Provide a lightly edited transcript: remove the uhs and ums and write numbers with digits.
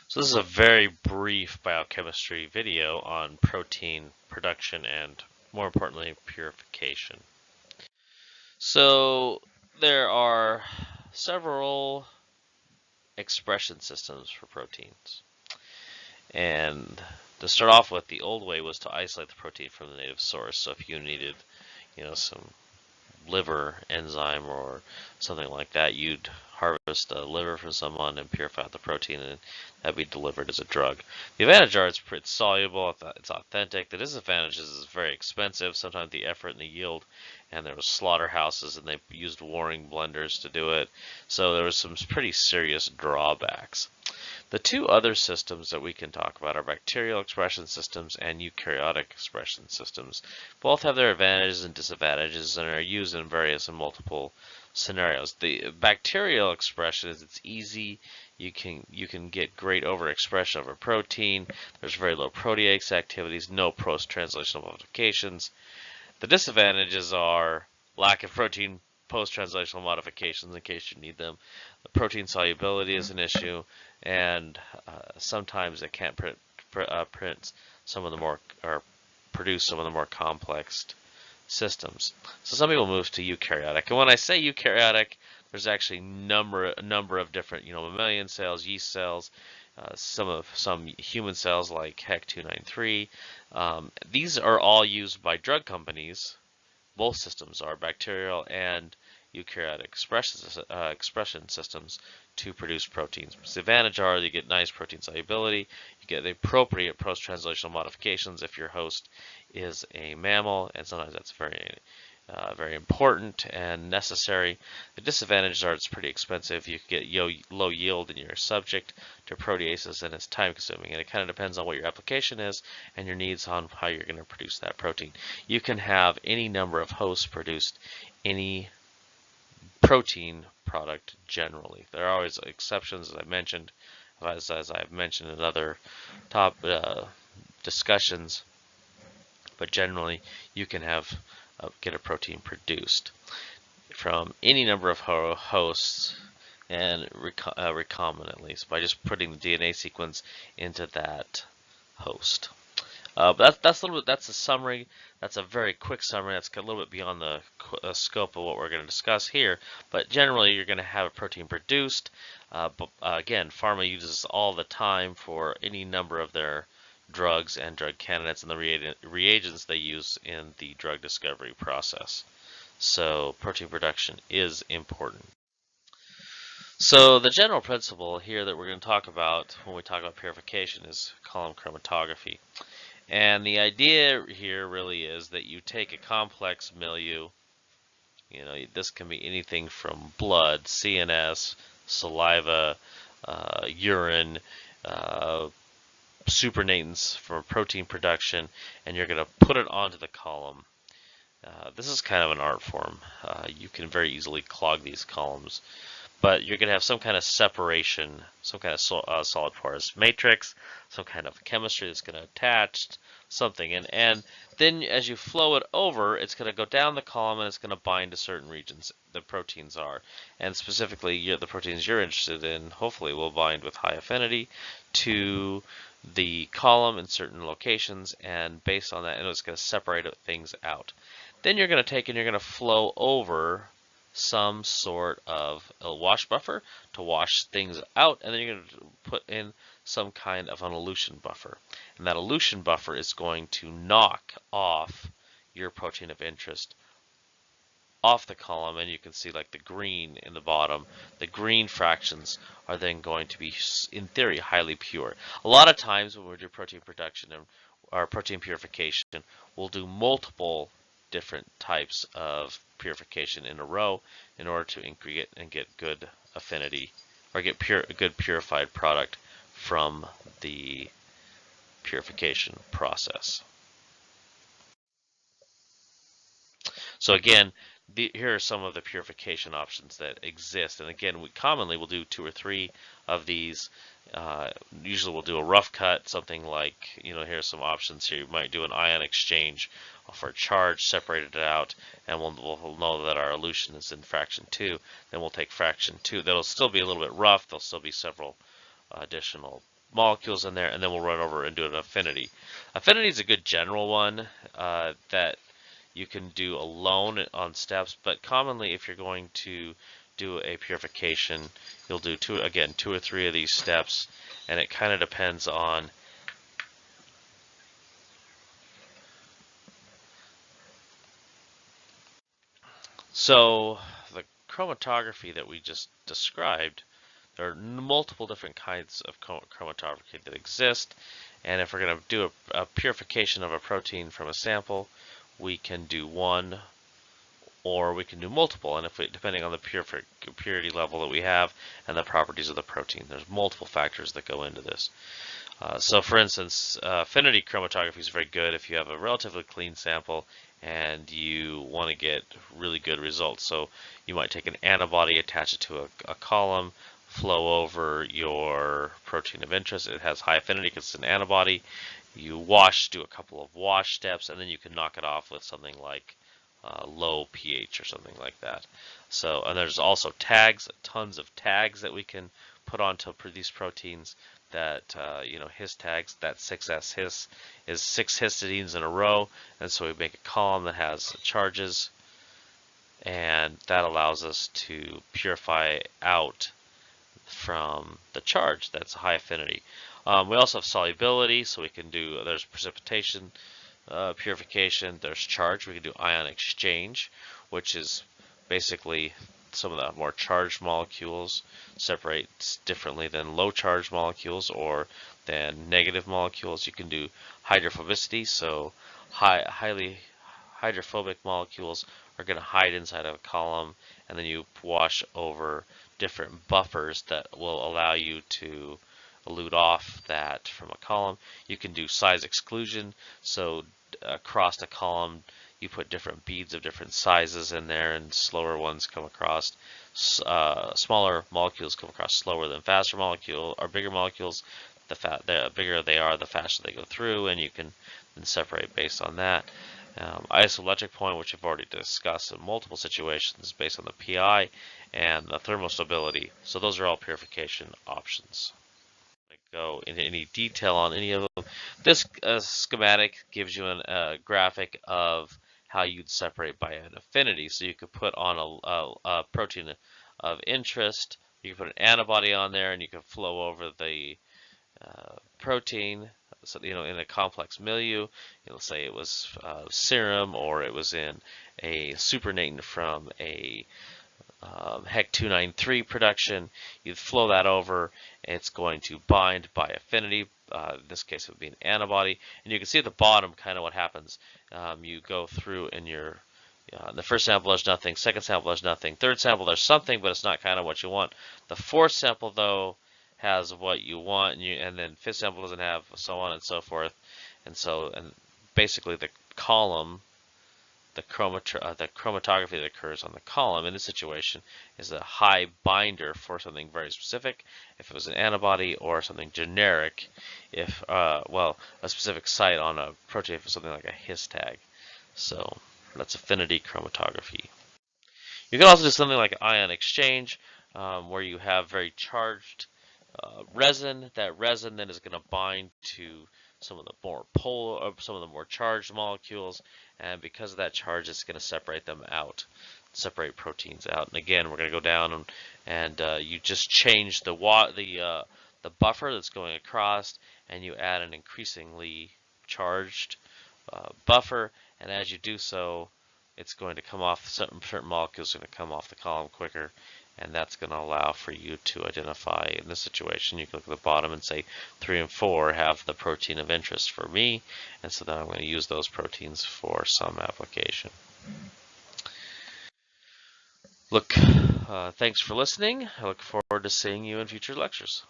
So this is a very brief biochemistry video on protein production and, more importantly, purification. So there are several expression systems for proteins. And to start off with, the old way was to isolate the protein from the native source. So if you needed, some liver enzyme or something like that, you'd harvest a liver from someone and purify the protein, and that'd be delivered as a drug. The advantage are it's soluble, it's authentic. The disadvantage is it's very expensive. Sometimes the effort and the yield, and there was slaughterhouses and they used warring blenders to do it. So there was some pretty serious drawbacks. The two other systems that we can talk about are bacterial expression systems and eukaryotic expression systems. Both have their advantages and disadvantages and are used in various and multiple scenarios. The bacterial expression is it's easy. You can get great overexpression of a protein. There's very low protease activities, no post-translational modifications. The disadvantages are lack of protein post-translational modifications in case you need them. The protein solubility is an issue, and sometimes it can't print some of the more or produce some of the more complex systems. So some people move to eukaryotic, and when I say eukaryotic, there's actually a number of different, mammalian cells, yeast cells, some human cells like HEC293. These are all used by drug companies. Both systems are bacterial and eukaryotic expression systems to produce proteins. The advantage are you get nice protein solubility, you get the appropriate post-translational modifications if your host is a mammal, and sometimes that's very important and necessary. The disadvantages are it's pretty expensive. You can get low yield in your subject to proteases, and it's time consuming. And it kind of depends on what your application is and your needs on how you're going to produce that protein. You can have any number of hosts produce any protein product generally. There are always exceptions, as I mentioned, as I've mentioned in other top discussions, but generally you can get a protein produced from any number of hosts and recombinantly, so by just putting the DNA sequence into that host. That's a little bit. That's a summary. That's a very quick summary. That's a little bit beyond the scope of what we're going to discuss here. But generally, you're going to have a protein produced. Again, pharma uses all the time for any number of their drugs and drug candidates and the reagents they use in the drug discovery process. So protein production is important. So the general principle here that we're going to talk about when we talk about purification is column chromatography. And the idea here really is that you take a complex milieu. This can be anything from blood, CNS, saliva, urine, supernatants for protein production, and you're going to put it onto the column. This is kind of an art form. You can very easily clog these columns, but you're going to have some kind of separation, some kind of solid porous matrix, some kind of chemistry that's going to attach something, and then as you flow it over, it's going to go down the column and it's going to bind to certain regions the proteins are, and specifically the proteins you're interested in hopefully will bind with high affinity to the column in certain locations, and based on that, it's going to separate things out. Then you're going to take and you're going to flow over some sort of a wash buffer to wash things out, and then you're going to put in some kind of an elution buffer. And that elution buffer is going to knock off your protein of interest off the column, and you can see like the green in the bottom. The green fractions are then going to be, in theory, highly pure. A lot of times when we do protein production or protein purification, we'll do multiple different types of purification in a row in order to get good affinity or get a good purified product from the purification process. So again, here are some of the purification options that exist. And again, we commonly will do 2 or 3 of these. Usually we'll do a rough cut, something like, here's some options here. You might do an ion exchange for a charge, separated it out, and we'll know that our elution is in fraction 2. Then we'll take fraction 2. That'll still be a little bit rough. There'll still be several additional molecules in there, and then we'll run over and do an affinity. Affinity is a good general one that you can do alone on steps, but commonly if you're going to do a purification, you'll do two or three of these steps, and it kind of depends on so the chromatography that we just described. There are multiple different kinds of chromatography that exist, and if we're going to do a purification of a protein from a sample, we can do one or we can do multiple, and depending on the purity level that we have and the properties of the protein, there's multiple factors that go into this. So for instance, affinity chromatography is very good if you have a relatively clean sample and you want to get really good results. So you might take an antibody, attach it to a column, flow over your protein of interest. It has high affinity because it's an antibody. You do a couple of wash steps, and then you can knock it off with something like low pH or something like that. So, and there's also tags, tons of tags that we can put onto these proteins. That his tags, that 6S his is 6 histidines in a row, and so we make a column that has charges, and that allows us to purify out from the charge that's high affinity. We also have solubility, so we can do, there's precipitation, purification, there's charge, we can do ion exchange, which is basically some of the more charged molecules separate differently than low charged molecules or than negative molecules. You can do hydrophobicity, so highly hydrophobic molecules are going to hide inside of a column, and then you wash over different buffers that will allow you to elute off that from a column. You can do size exclusion, so across a column you put different beads of different sizes in there, and slower ones come across, smaller molecules come across slower than faster molecules, or bigger molecules. The bigger they are, the faster they go through, and you can then separate based on that. Isoelectric point, which I've already discussed in multiple situations based on the PI, and the thermostability. So those are all purification options. Go into any detail on any of them. This schematic gives you a graphic of how you'd separate by an affinity. So you could put on a protein of interest, you can put an antibody on there, and you can flow over the protein. So, in a complex milieu, say it was serum, or it was in a supernatant from a HEC-293 production. You'd flow that over, it's going to bind by affinity. In this case, it would be an antibody. And you can see at the bottom kind of what happens. You go through in the first sample there's nothing, second sample there's nothing, third sample there's something, but it's not kind of what you want. The fourth sample, though, has what you want, and then fifth sample doesn't have, so on and so forth. And basically the column, the chromatography that occurs on the column in this situation is a high binder for something very specific. If it was an antibody, or something generic, if a specific site on a protein for something like a his tag. So that's affinity chromatography. You can also do something like ion exchange, where you have very charged resin. That resin then is going to bind to some of the more polar, or some of the more charged molecules, and because of that charge, it's going to separate them out, separate proteins out. And again, we're going to go down and you just change the buffer that's going across, and you add an increasingly charged buffer. And as you do so, it's going to come off, certain molecules are going to come off the column quicker, and that's going to allow for you to identify. In this situation, you can look at the bottom and say 3 and 4 have the protein of interest for me, and so then I'm going to use those proteins for some application. Thanks for listening. I look forward to seeing you in future lectures.